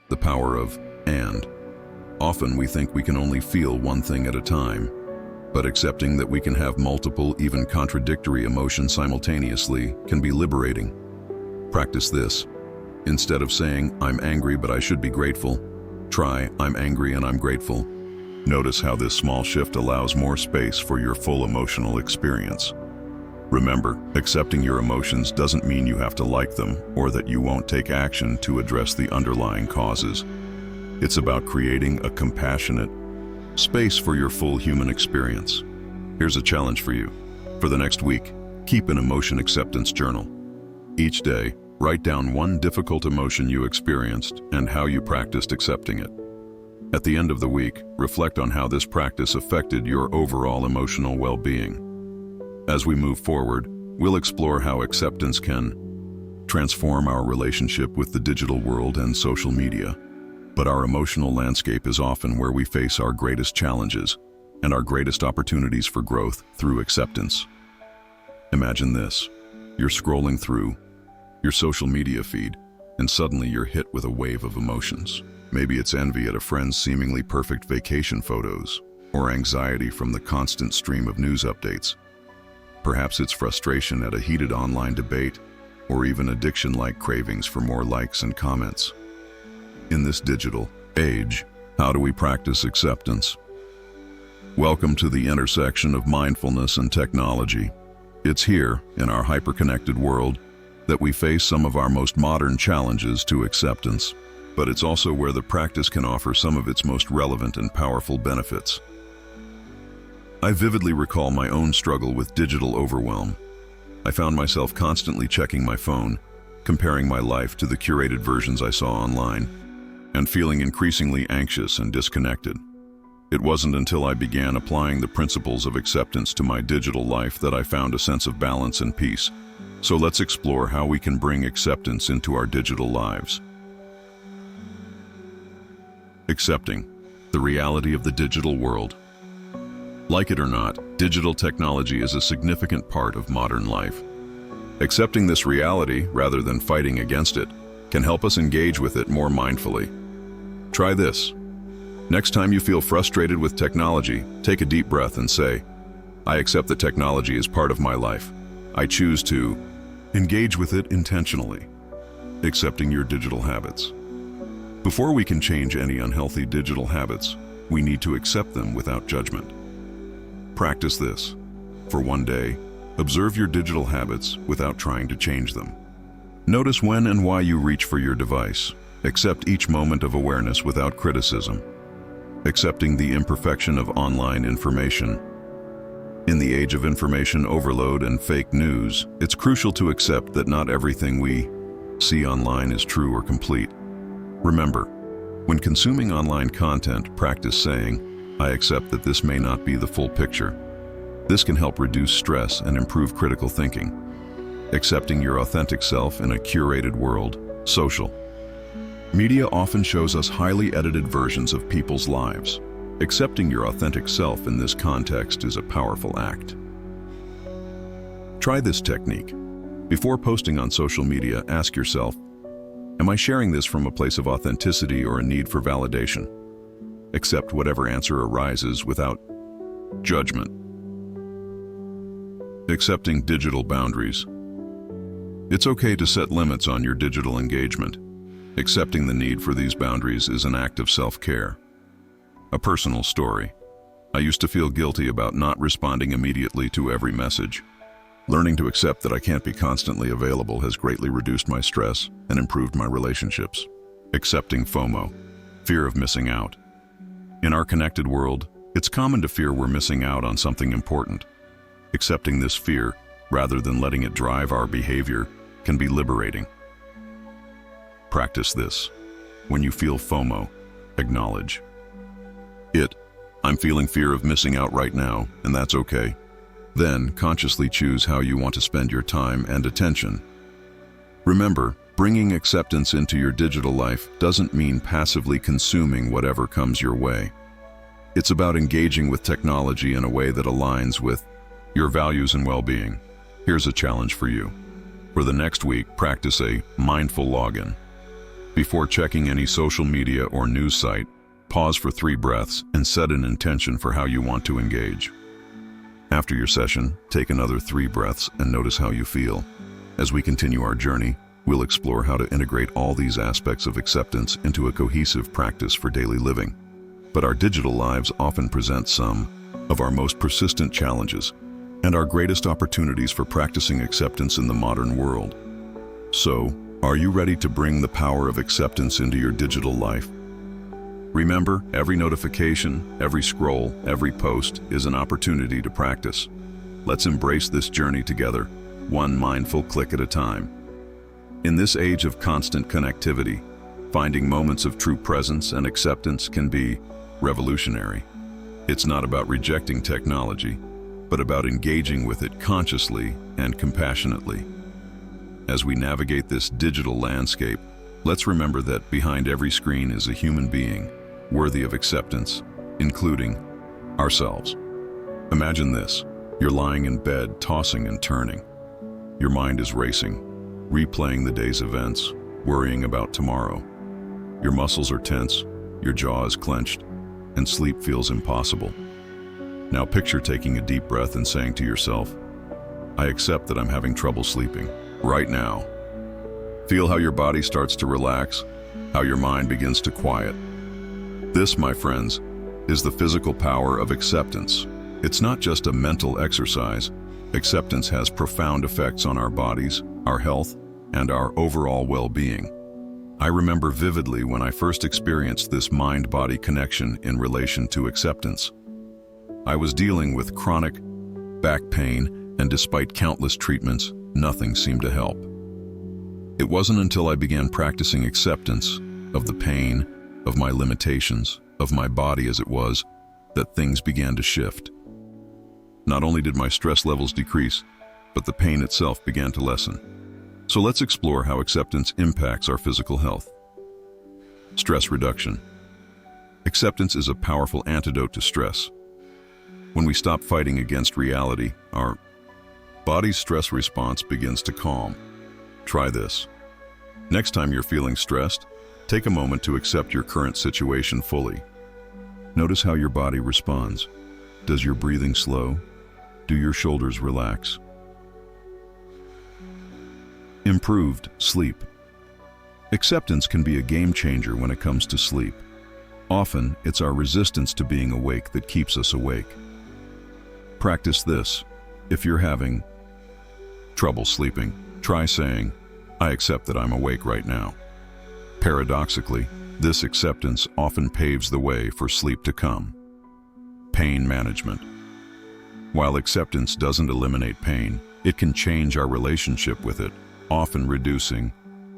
the power of and. Often we think we can only feel one thing at a time, but accepting that we can have multiple, even contradictory emotions simultaneously can be liberating. Practice this. Instead of saying, "I'm angry but I should be grateful," try, "I'm angry and I'm grateful." Notice how this small shift allows more space for your full emotional experience. Remember, accepting your emotions doesn't mean you have to like them or that you won't take action to address the underlying causes. It's about creating a compassionate space for your full human experience. Here's a challenge for you. For the next week, keep an emotion acceptance journal. Each day, write down one difficult emotion you experienced and how you practiced accepting it. At the end of the week, reflect on how this practice affected your overall emotional well-being. As we move forward, we'll explore how acceptance can transform our relationship with the digital world and social media. But our emotional landscape is often where we face our greatest challenges and our greatest opportunities for growth through acceptance. Imagine this. You're scrolling through your social media feed, and suddenly you're hit with a wave of emotions. Maybe it's envy at a friend's seemingly perfect vacation photos, or anxiety from the constant stream of news updates. Perhaps it's frustration at a heated online debate, or even addiction-like cravings for more likes and comments. In this digital age, how do we practice acceptance? Welcome to the intersection of mindfulness and technology. It's here, in our hyper-connected world, that we face some of our most modern challenges to acceptance, but it's also where the practice can offer some of its most relevant and powerful benefits. I vividly recall my own struggle with digital overwhelm. I found myself constantly checking my phone, comparing my life to the curated versions I saw online, and feeling increasingly anxious and disconnected. It wasn't until I began applying the principles of acceptance to my digital life that I found a sense of balance and peace. So let's explore how we can bring acceptance into our digital lives. Accepting the reality of the digital world. Like it or not, digital technology is a significant part of modern life. Accepting this reality, rather than fighting against it, can help us engage with it more mindfully. Try this. Next time you feel frustrated with technology, take a deep breath and say, "I accept that technology is part of my life. I choose to engage with it intentionally." Accepting your digital habits. Before we can change any unhealthy digital habits, we need to accept them without judgment. Practice this. For one day, observe your digital habits without trying to change them. Notice when and why you reach for your device. Accept each moment of awareness without criticism. Accepting the imperfection of online information. In the age of information overload and fake news, it's crucial to accept that not everything we see online is true or complete. Remember, when consuming online content, practice saying, "I accept that this may not be the full picture." This can help reduce stress and improve critical thinking. Accepting your authentic self in a curated world. Social media often shows us highly edited versions of people's lives. Accepting your authentic self in this context is a powerful act. Try this technique. Before posting on social media, ask yourself, am I sharing this from a place of authenticity or a need for validation? Accept whatever answer arises without judgment. Accepting digital boundaries. It's okay to set limits on your digital engagement. Accepting the need for these boundaries is an act of self-care. A personal story. I used to feel guilty about not responding immediately to every message. Learning to accept that I can't be constantly available has greatly reduced my stress and improved my relationships. Accepting FOMO, fear of missing out. In our connected world, it's common to fear we're missing out on something important. Accepting this fear, rather than letting it drive our behavior, can be liberating. Practice this. When you feel FOMO, acknowledge it. I'm feeling fear of missing out right now, and that's okay. Then, consciously choose how you want to spend your time and attention. Remember, bringing acceptance into your digital life doesn't mean passively consuming whatever comes your way. It's about engaging with technology in a way that aligns with your values and well-being. Here's a challenge for you. For the next week, practice a mindful login. Before checking any social media or news site, pause for 3 breaths and set an intention for how you want to engage. After your session, take another 3 breaths and notice how you feel. As we continue our journey, we'll explore how to integrate all these aspects of acceptance into a cohesive practice for daily living. But our digital lives often present some of our most persistent challenges and our greatest opportunities for practicing acceptance in the modern world. So, are you ready to bring the power of acceptance into your digital life? Remember, every notification, every scroll, every post is an opportunity to practice. Let's embrace this journey together, one mindful click at a time. In this age of constant connectivity, finding moments of true presence and acceptance can be revolutionary. It's not about rejecting technology, but about engaging with it consciously and compassionately. As we navigate this digital landscape, let's remember that behind every screen is a human being, worthy of acceptance, including ourselves. Imagine this: you're lying in bed, tossing and turning. Your mind is racing, replaying the day's events, worrying about tomorrow. Your muscles are tense, your jaw is clenched, and sleep feels impossible. Now picture taking a deep breath and saying to yourself, "I accept that I'm having trouble sleeping right now." Feel how your body starts to relax, how your mind begins to quiet. This, my friends, is the physical power of acceptance. It's not just a mental exercise. Acceptance has profound effects on our bodies, our health, and our overall well-being. I remember vividly when I first experienced this mind-body connection in relation to acceptance. I was dealing with chronic back pain, and despite countless treatments, nothing seemed to help. It wasn't until I began practicing acceptance of the pain, of my limitations, of my body as it was, that things began to shift. Not only did my stress levels decrease, but the pain itself began to lessen. So let's explore how acceptance impacts our physical health. Stress reduction. Acceptance is a powerful antidote to stress. When we stop fighting against reality, our body's stress response begins to calm. Try this. Next time you're feeling stressed, take a moment to accept your current situation fully. Notice how your body responds. Does your breathing slow? Do your shoulders relax? Improved sleep. Acceptance can be a game changer when it comes to sleep. Often, it's our resistance to being awake that keeps us awake. Practice this. If you're having trouble sleeping, try saying, "I accept that I'm awake right now." Paradoxically, this acceptance often paves the way for sleep to come. Pain management. While acceptance doesn't eliminate pain, it can change our relationship with it, often reducing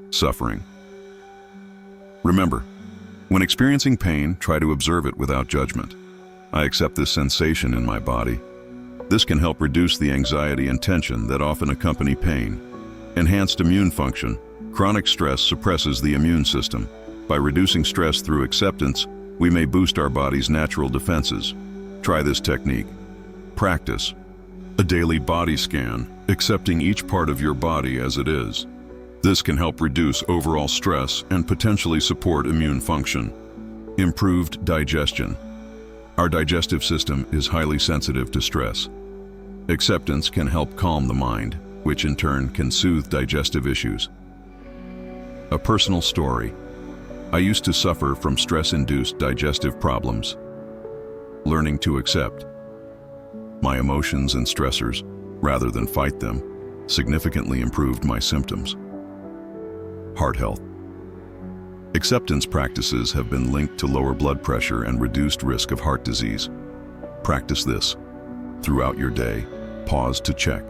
suffering. Remember, when experiencing pain, try to observe it without judgment. I accept this sensation in my body. This can help reduce the anxiety and tension that often accompany pain. Enhanced immune function. Chronic stress suppresses the immune system. By reducing stress through acceptance, we may boost our body's natural defenses. Try this technique. Practice a daily body scan, accepting each part of your body as it is. This can help reduce overall stress and potentially support immune function. Improved digestion. Our digestive system is highly sensitive to stress. Acceptance can help calm the mind, which in turn can soothe digestive issues. A personal story. I used to suffer from stress-induced digestive problems. Learning to accept my emotions and stressors, rather than fight them, significantly improved my symptoms. Heart health. Acceptance practices have been linked to lower blood pressure and reduced risk of heart disease. Practice this. Throughout your day, pause to check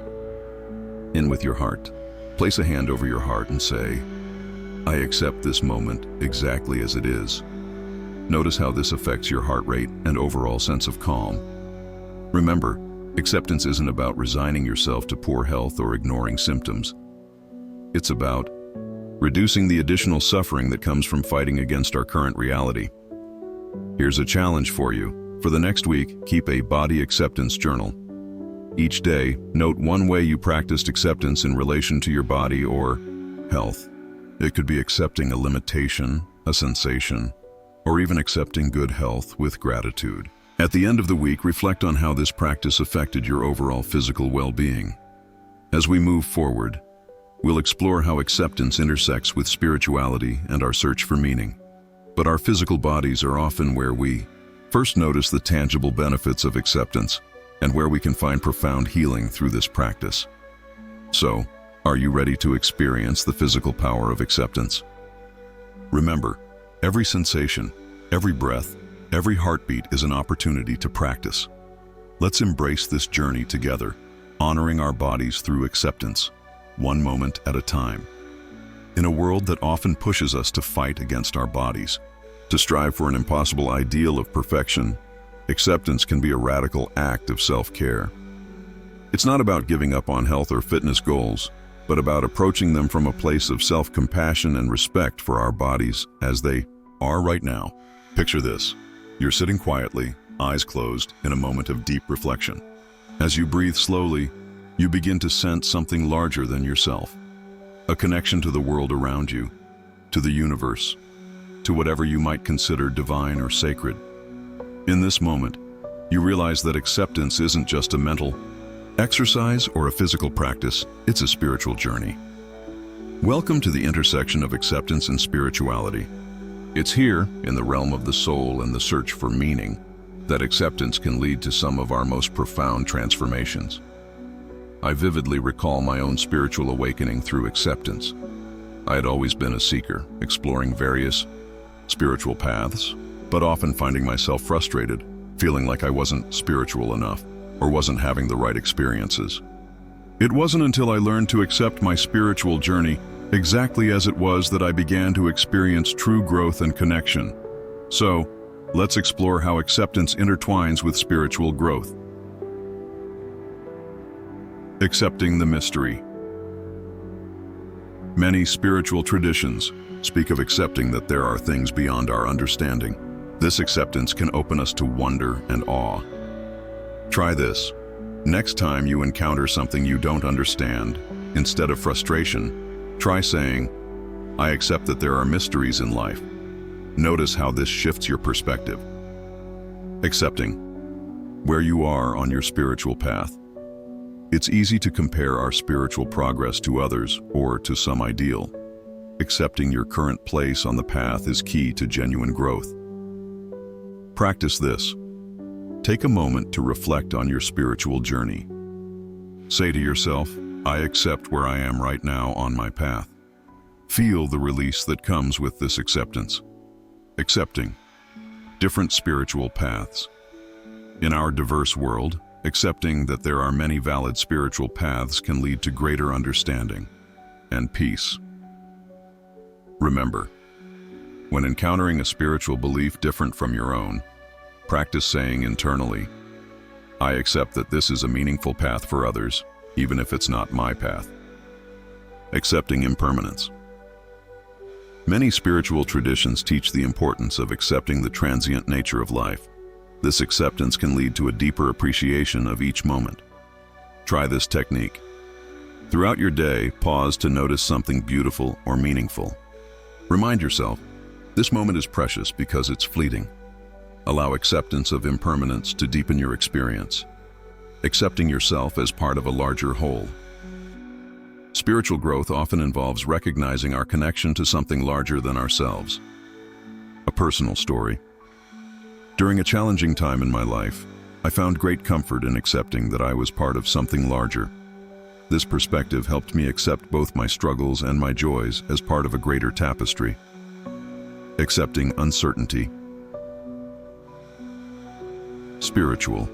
in with your heart. Place a hand over your heart and say, "I accept this moment exactly as it is." Notice how this affects your heart rate and overall sense of calm. Remember, acceptance isn't about resigning yourself to poor health or ignoring symptoms. It's about reducing the additional suffering that comes from fighting against our current reality. Here's a challenge for you. For the next week, keep a body acceptance journal. Each day, note one way you practiced acceptance in relation to your body or health. It could be accepting a limitation, a sensation, or even accepting good health with gratitude. At the end of the week, reflect on how this practice affected your overall physical well-being. As we move forward, we'll explore how acceptance intersects with spirituality and our search for meaning. But our physical bodies are often where we first notice the tangible benefits of acceptance and where we can find profound healing through this practice. So, are you ready to experience the physical power of acceptance? Remember, every sensation, every breath, every heartbeat is an opportunity to practice. Let's embrace this journey together, honoring our bodies through acceptance, one moment at a time. In a world that often pushes us to fight against our bodies, to strive for an impossible ideal of perfection, acceptance can be a radical act of self-care. It's not about giving up on health or fitness goals, but about approaching them from a place of self-compassion and respect for our bodies as they are right now. Picture this. You're sitting quietly, eyes closed, in a moment of deep reflection. As you breathe slowly, you begin to sense something larger than yourself. A connection to the world around you, to the universe, to whatever you might consider divine or sacred. In this moment, you realize that acceptance isn't just a mental exercise or a physical practice, it's a spiritual journey. Welcome to the intersection of acceptance and spirituality. It's here, in the realm of the soul and the search for meaning, that acceptance can lead to some of our most profound transformations. I vividly recall my own spiritual awakening through acceptance. I had always been a seeker, exploring various spiritual paths, but often finding myself frustrated, feeling like I wasn't spiritual enough or wasn't having the right experiences. It wasn't until I learned to accept my spiritual journey exactly as it was that I began to experience true growth and connection. So, let's explore how acceptance intertwines with spiritual growth. Accepting the mystery. Many spiritual traditions speak of accepting that there are things beyond our understanding. This acceptance can open us to wonder and awe. Try this. Next time you encounter something you don't understand, instead of frustration, try saying, "I accept that there are mysteries in life." Notice how this shifts your perspective. Accepting where you are on your spiritual path. It's easy to compare our spiritual progress to others or to some ideal. Accepting your current place on the path is key to genuine growth. Practice this. Take a moment to reflect on your spiritual journey. Say to yourself, "I accept where I am right now on my path." Feel the release that comes with this acceptance. Accepting different spiritual paths. In our diverse world, accepting that there are many valid spiritual paths can lead to greater understanding and peace. Remember, when encountering a spiritual belief different from your own, practice saying internally, "I accept that this is a meaningful path for others, even if it's not my path." Accepting impermanence. Many spiritual traditions teach the importance of accepting the transient nature of life. This acceptance can lead to a deeper appreciation of each moment. Try this technique. Throughout your day, pause to notice something beautiful or meaningful. Remind yourself, this moment is precious because it's fleeting. Allow acceptance of impermanence to deepen your experience, accepting yourself as part of a larger whole. Spiritual growth often involves recognizing our connection to something larger than ourselves. A personal story. During a challenging time in my life, I found great comfort in accepting that I was part of something larger. This perspective helped me accept both my struggles and my joys as part of a greater tapestry. Accepting uncertainty. Spiritual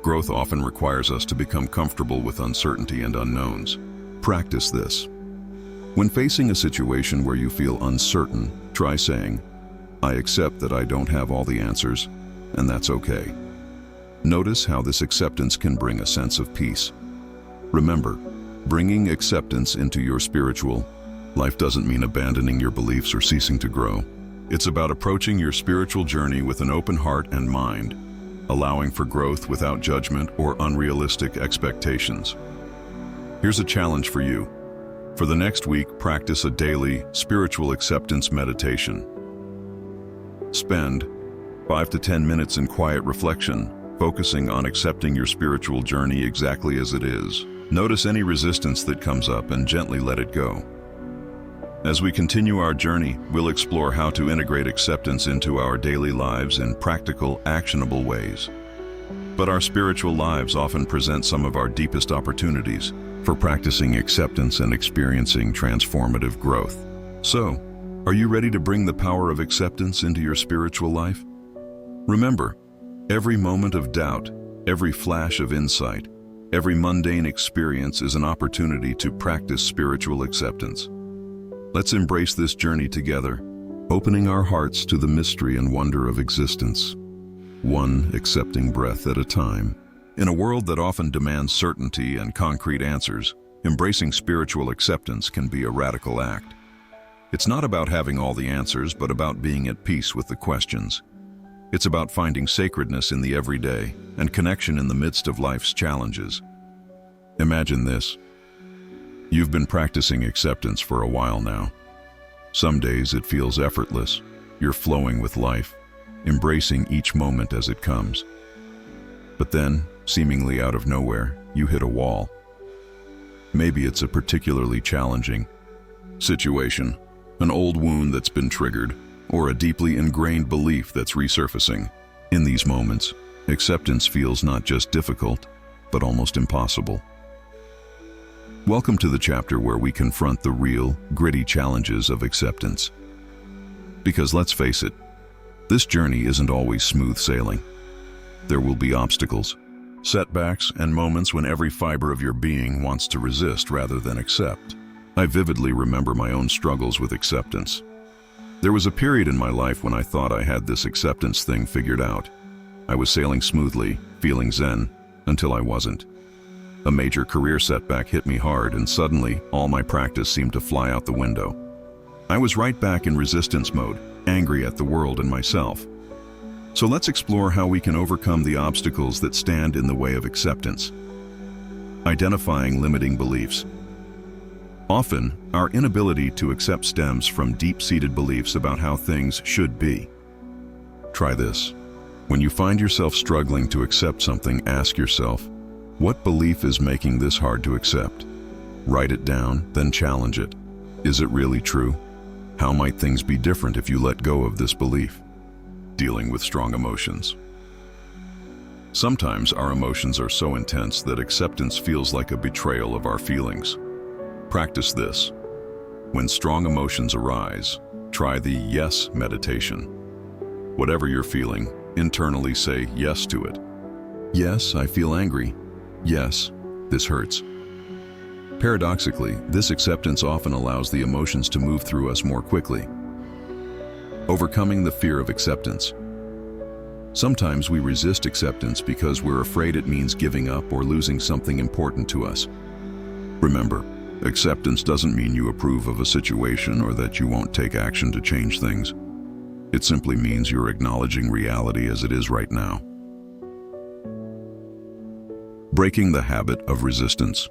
growth often requires us to become comfortable with uncertainty and unknowns. Practice this. When facing a situation where you feel uncertain, try saying, "I accept that I don't have all the answers, and that's okay." Notice how this acceptance can bring a sense of peace. Remember, bringing acceptance into your spiritual life doesn't mean abandoning your beliefs or ceasing to grow. It's about approaching your spiritual journey with an open heart and mind, allowing for growth without judgment or unrealistic expectations. Here's a challenge for you. For the next week, practice a daily spiritual acceptance meditation. Spend 5 to 10 minutes in quiet reflection, focusing on accepting your spiritual journey exactly as it is. Notice any resistance that comes up and gently let it go. As we continue our journey, we'll explore how to integrate acceptance into our daily lives in practical, actionable ways. But our spiritual lives often present some of our deepest opportunities for practicing acceptance and experiencing transformative growth. So, are you ready to bring the power of acceptance into your spiritual life? Remember, every moment of doubt, every flash of insight, every mundane experience is an opportunity to practice spiritual acceptance. Let's embrace this journey together, opening our hearts to the mystery and wonder of existence, one accepting breath at a time. In a world that often demands certainty and concrete answers, embracing spiritual acceptance can be a radical act. It's not about having all the answers, but about being at peace with the questions. It's about finding sacredness in the everyday and connection in the midst of life's challenges. Imagine this. You've been practicing acceptance for a while now. Some days it feels effortless. You're flowing with life, embracing each moment as it comes. But then, seemingly out of nowhere, you hit a wall. Maybe it's a particularly challenging situation, an old wound that's been triggered, or a deeply ingrained belief that's resurfacing. In these moments, acceptance feels not just difficult, but almost impossible. Welcome to the chapter where we confront the real, gritty challenges of acceptance. Because let's face it, this journey isn't always smooth sailing. There will be obstacles, setbacks, and moments when every fiber of your being wants to resist rather than accept. I vividly remember my own struggles with acceptance. There was a period in my life when I thought I had this acceptance thing figured out. I was sailing smoothly, feeling zen, until I wasn't. A major career setback hit me hard, and suddenly, all my practice seemed to fly out the window. I was right back in resistance mode, angry at the world and myself. So let's explore how we can overcome the obstacles that stand in the way of acceptance. Identifying limiting beliefs. Often, our inability to accept stems from deep-seated beliefs about how things should be. Try this. When you find yourself struggling to accept something, ask yourself, what belief is making this hard to accept? Write it down, then challenge it. Is it really true? How might things be different if you let go of this belief? Dealing with strong emotions. Sometimes our emotions are so intense that acceptance feels like a betrayal of our feelings. Practice this. When strong emotions arise, try the yes meditation. Whatever you're feeling, internally say yes to it. Yes, I feel angry. Yes, this hurts. Paradoxically, this acceptance often allows the emotions to move through us more quickly. Overcoming the fear of acceptance. Sometimes we resist acceptance because we're afraid it means giving up or losing something important to us. Remember, acceptance doesn't mean you approve of a situation or that you won't take action to change things. It simply means you're acknowledging reality as it is right now. Breaking the habit of resistance.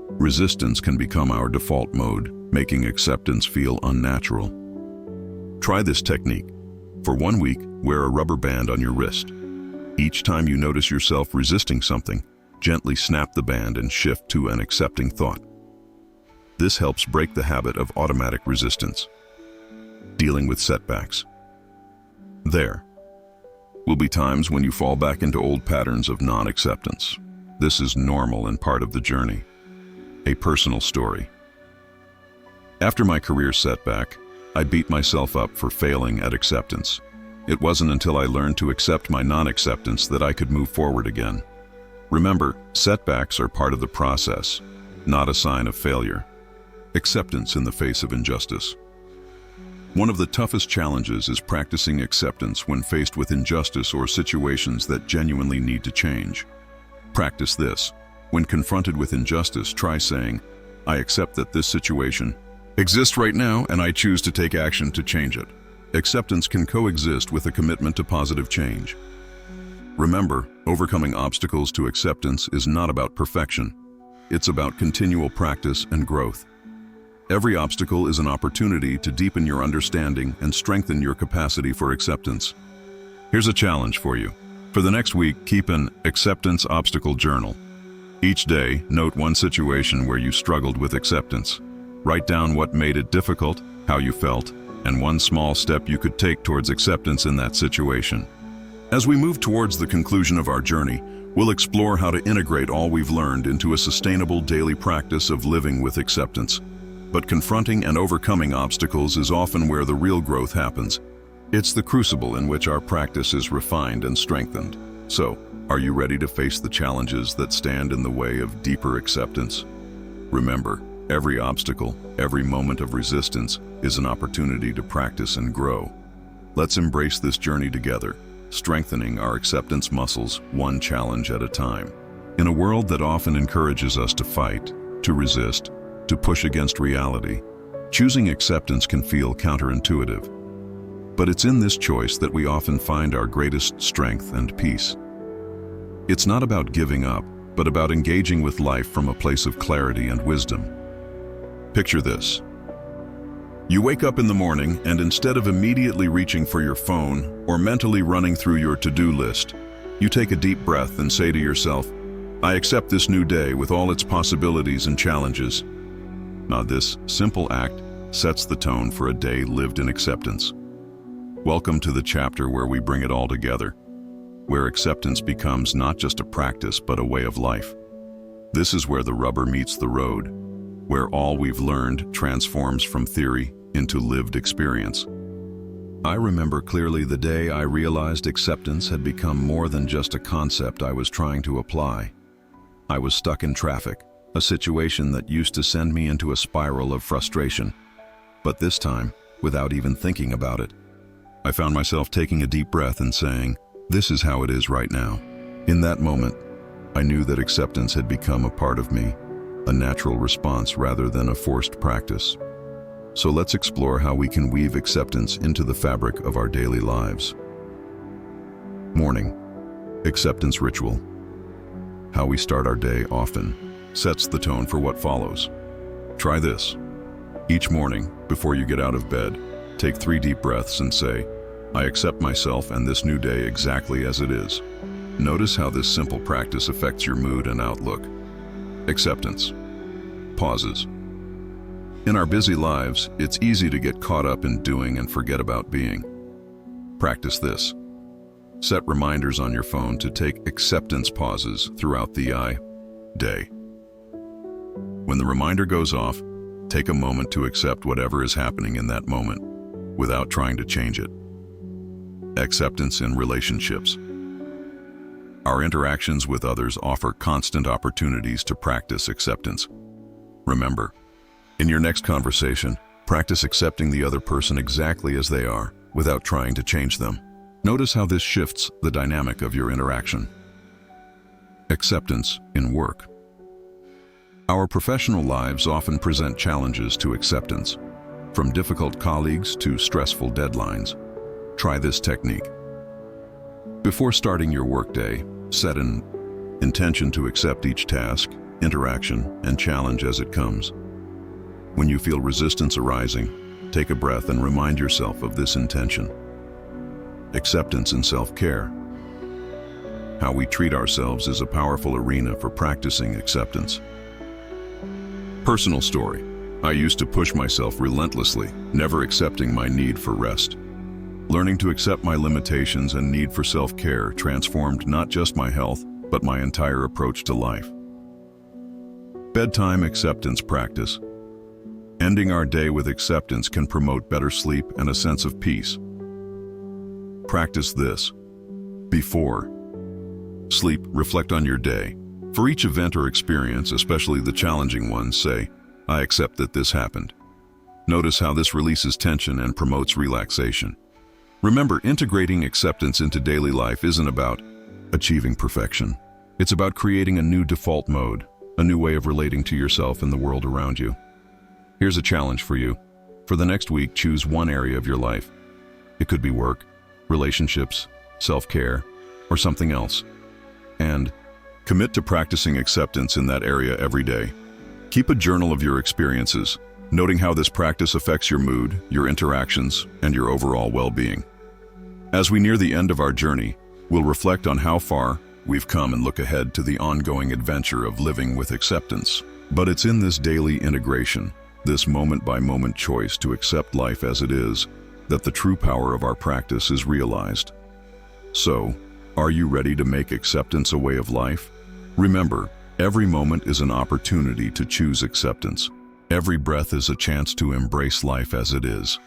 Resistance can become our default mode, making acceptance feel unnatural. Try this technique. For 1 week, wear a rubber band on your wrist. Each time you notice yourself resisting something, gently snap the band and shift to an accepting thought. This helps break the habit of automatic resistance. Dealing with setbacks. There will be times when you fall back into old patterns of non-acceptance. This is normal and part of the journey. A personal story. After my career setback, I beat myself up for failing at acceptance. It wasn't until I learned to accept my non-acceptance that I could move forward again. Remember, setbacks are part of the process, not a sign of failure. Acceptance in the face of injustice. One of the toughest challenges is practicing acceptance when faced with injustice or situations that genuinely need to change. Practice this. When confronted with injustice, try saying, I accept that this situation exists right now and I choose to take action to change it. Acceptance can coexist with a commitment to positive change. Remember, overcoming obstacles to acceptance is not about perfection. it's about continual practice and growth. Every obstacle is an opportunity to deepen your understanding and strengthen your capacity for acceptance. Here's a challenge for you. For the next week, keep an acceptance obstacle journal. Each day, note one situation where you struggled with acceptance. Write down what made it difficult, how you felt, and one small step you could take towards acceptance in that situation. As we move towards the conclusion of our journey, we'll explore how to integrate all we've learned into a sustainable daily practice of living with acceptance. But confronting and overcoming obstacles is often where the real growth happens. It's the crucible in which our practice is refined and strengthened. So, are you ready to face the challenges that stand in the way of deeper acceptance? Remember, every obstacle, every moment of resistance is an opportunity to practice and grow. Let's embrace this journey together, strengthening our acceptance muscles one challenge at a time. In a world that often encourages us to fight, to resist, to push against reality, choosing acceptance can feel counterintuitive. But it's in this choice that we often find our greatest strength and peace. It's not about giving up, but about engaging with life from a place of clarity and wisdom. Picture this. You wake up in the morning and instead of immediately reaching for your phone or mentally running through your to-do list, you take a deep breath and say to yourself, I accept this new day with all its possibilities and challenges. Now this simple act sets the tone for a day lived in acceptance. Welcome to the chapter where we bring it all together, where acceptance becomes not just a practice but a way of life. This is where the rubber meets the road, where all we've learned transforms from theory into lived experience. I remember clearly the day I realized acceptance had become more than just a concept I was trying to apply. I was stuck in traffic, a situation that used to send me into a spiral of frustration. But this time, without even thinking about it, I found myself taking a deep breath and saying, this is how it is right now. In that moment, I knew that acceptance had become a part of me, a natural response rather than a forced practice. So let's explore how we can weave acceptance into the fabric of our daily lives. Morning. Acceptance ritual. How we start our day often sets the tone for what follows. Try this. Each morning, before you get out of bed, take 3 deep breaths and say, I accept myself and this new day exactly as it is. Notice how this simple practice affects your mood and outlook. Acceptance. Pauses. In our busy lives, it's easy to get caught up in doing and forget about being. Practice this. Set reminders on your phone to take acceptance pauses throughout the day. When the reminder goes off, take a moment to accept whatever is happening in that moment, without trying to change it. Acceptance in relationships. Our interactions with others offer constant opportunities to practice acceptance. Remember, in your next conversation, practice accepting the other person exactly as they are, without trying to change them. Notice how this shifts the dynamic of your interaction. Acceptance in work. Our professional lives often present challenges to acceptance, from difficult colleagues to stressful deadlines. Try this technique. Before starting your workday, set an intention to accept each task, interaction, and challenge as it comes. When you feel resistance arising, take a breath and remind yourself of this intention. Acceptance and self-care. How we treat ourselves is a powerful arena for practicing acceptance. Personal story. I used to push myself relentlessly, never accepting my need for rest. Learning to accept my limitations and need for self-care transformed not just my health, but my entire approach to life. Bedtime acceptance practice. Ending our day with acceptance can promote better sleep and a sense of peace. Practice this. Before sleep, reflect on your day. For each event or experience, especially the challenging ones, say, I accept that this happened. Notice how this releases tension and promotes relaxation. Remember, integrating acceptance into daily life isn't about achieving perfection. It's about creating a new default mode, a new way of relating to yourself and the world around you. Here's a challenge for you. For the next week, choose one area of your life. It could be work, relationships, self-care, or something else. And Commit to practicing acceptance in that area every day. Keep a journal of your experiences, noting how this practice affects your mood, your interactions, and your overall well-being. As we near the end of our journey, we'll reflect on how far we've come and look ahead to the ongoing adventure of living with acceptance. But it's in this daily integration, this moment-by-moment choice to accept life as it is, that the true power of our practice is realized. So, are you ready to make acceptance a way of life? Remember, every moment is an opportunity to choose acceptance. Every breath is a chance to embrace life as it is.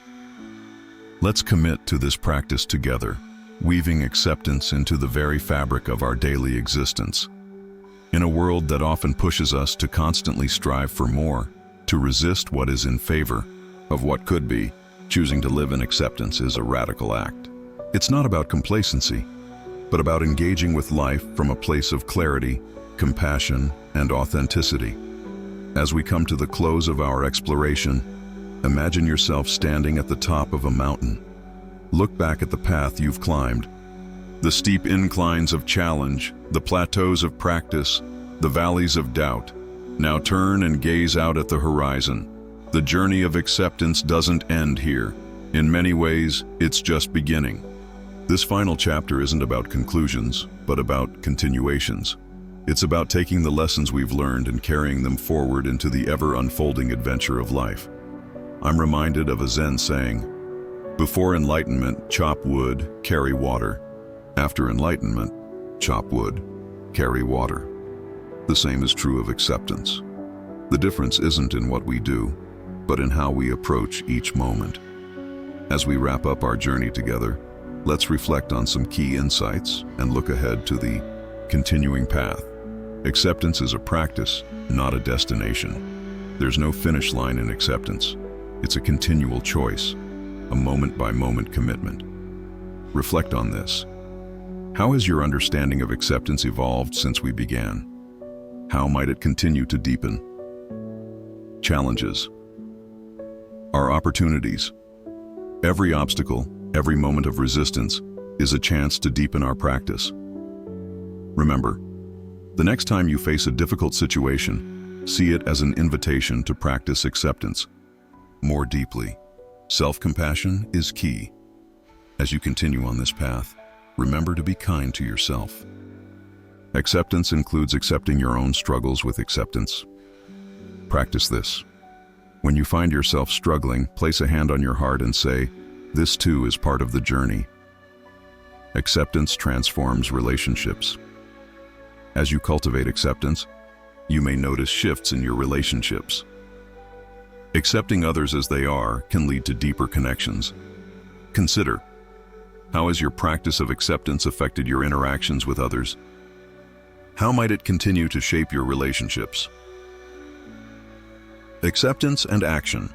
Let's commit to this practice together, weaving acceptance into the very fabric of our daily existence. In a world that often pushes us to constantly strive for more, to resist what is in favor of what could be, choosing to live in acceptance is a radical act. It's not about complacency, but about engaging with life from a place of clarity, compassion, and authenticity. As we come to the close of our exploration, imagine yourself standing at the top of a mountain. Look back at the path you've climbed, the steep inclines of challenge, the plateaus of practice, the valleys of doubt. Now turn and gaze out at the horizon. The journey of acceptance doesn't end here. In many ways, it's just beginning. This final chapter isn't about conclusions, but about continuations. It's about taking the lessons we've learned and carrying them forward into the ever-unfolding adventure of life. I'm reminded of a Zen saying, "Before enlightenment, chop wood, carry water. After enlightenment, chop wood, carry water." The same is true of acceptance. The difference isn't in what we do, but in how we approach each moment. As we wrap up our journey together, let's reflect on some key insights and look ahead to the continuing path. Acceptance is a practice, not a destination. There's no finish line in acceptance. It's a continual choice, a moment-by-moment commitment. Reflect on this. How has your understanding of acceptance evolved since we began? How might it continue to deepen? Challenges. Our opportunities. Every obstacle, every moment of resistance, is a chance to deepen our practice. Remember, the next time you face a difficult situation, see it as an invitation to practice acceptance more deeply. Self-compassion is key. As you continue on this path, remember to be kind to yourself. Acceptance includes accepting your own struggles with acceptance. Practice this. When you find yourself struggling, place a hand on your heart and say, "This too is part of the journey." Acceptance transforms relationships. As you cultivate acceptance, you may notice shifts in your relationships. Accepting others as they are can lead to deeper connections. Consider, how has your practice of acceptance affected your interactions with others? How might it continue to shape your relationships? Acceptance and action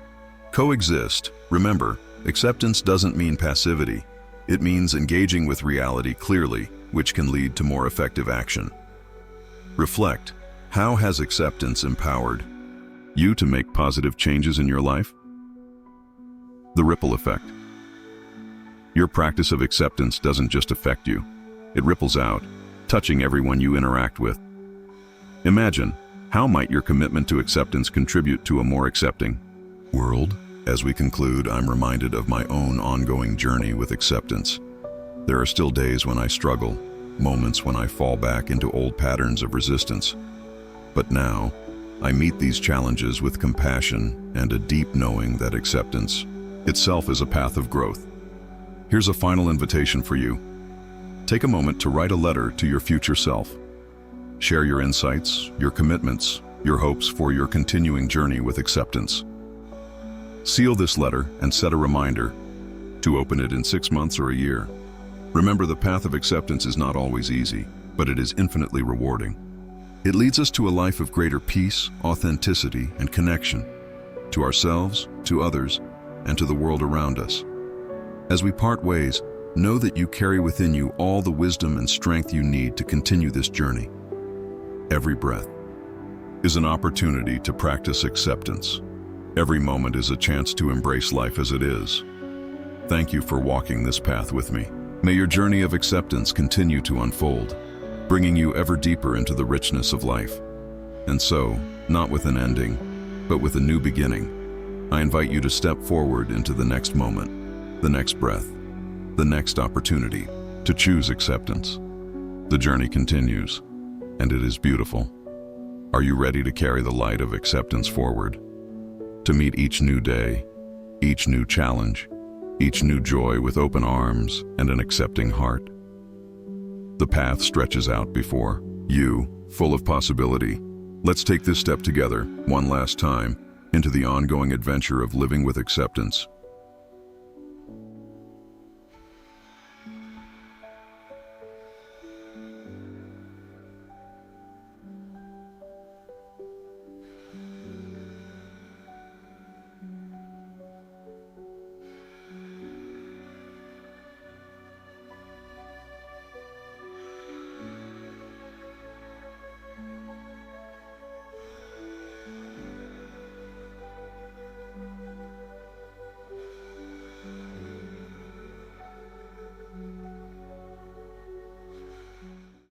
coexist. Remember, acceptance doesn't mean passivity. It means engaging with reality clearly, which can lead to more effective action. Reflect, how has acceptance empowered you to make positive changes in your life? The ripple effect. Your practice of acceptance doesn't just affect you, it ripples out, touching everyone you interact with. Imagine, how might your commitment to acceptance contribute to a more accepting world? As we conclude, I'm reminded of my own ongoing journey with acceptance. There are still days when I struggle, moments when I fall back into old patterns of resistance. But now, I meet these challenges with compassion and a deep knowing that acceptance itself is a path of growth. Here's a final invitation for you. Take a moment to write a letter to your future self. Share your insights, your commitments, your hopes for your continuing journey with acceptance. Seal this letter and set a reminder to open it in 6 months or a year. Remember, the path of acceptance is not always easy, but it is infinitely rewarding. It leads us to a life of greater peace, authenticity, and connection, to ourselves, to others, and to the world around us. As we part ways, know that you carry within you all the wisdom and strength you need to continue this journey. Every breath is an opportunity to practice acceptance. Every moment is a chance to embrace life as it is. Thank you for walking this path with me. May your journey of acceptance continue to unfold. bringing you ever deeper into the richness of life. And so, not with an ending, but with a new beginning, I invite you to step forward into the next moment, the next breath, the next opportunity to choose acceptance. The journey continues, and it is beautiful. Are you ready to carry the light of acceptance forward? To meet each new day, each new challenge, each new joy with open arms and an accepting heart. The path stretches out before you, full of possibility. Let's take this step together, one last time, into the ongoing adventure of living with acceptance.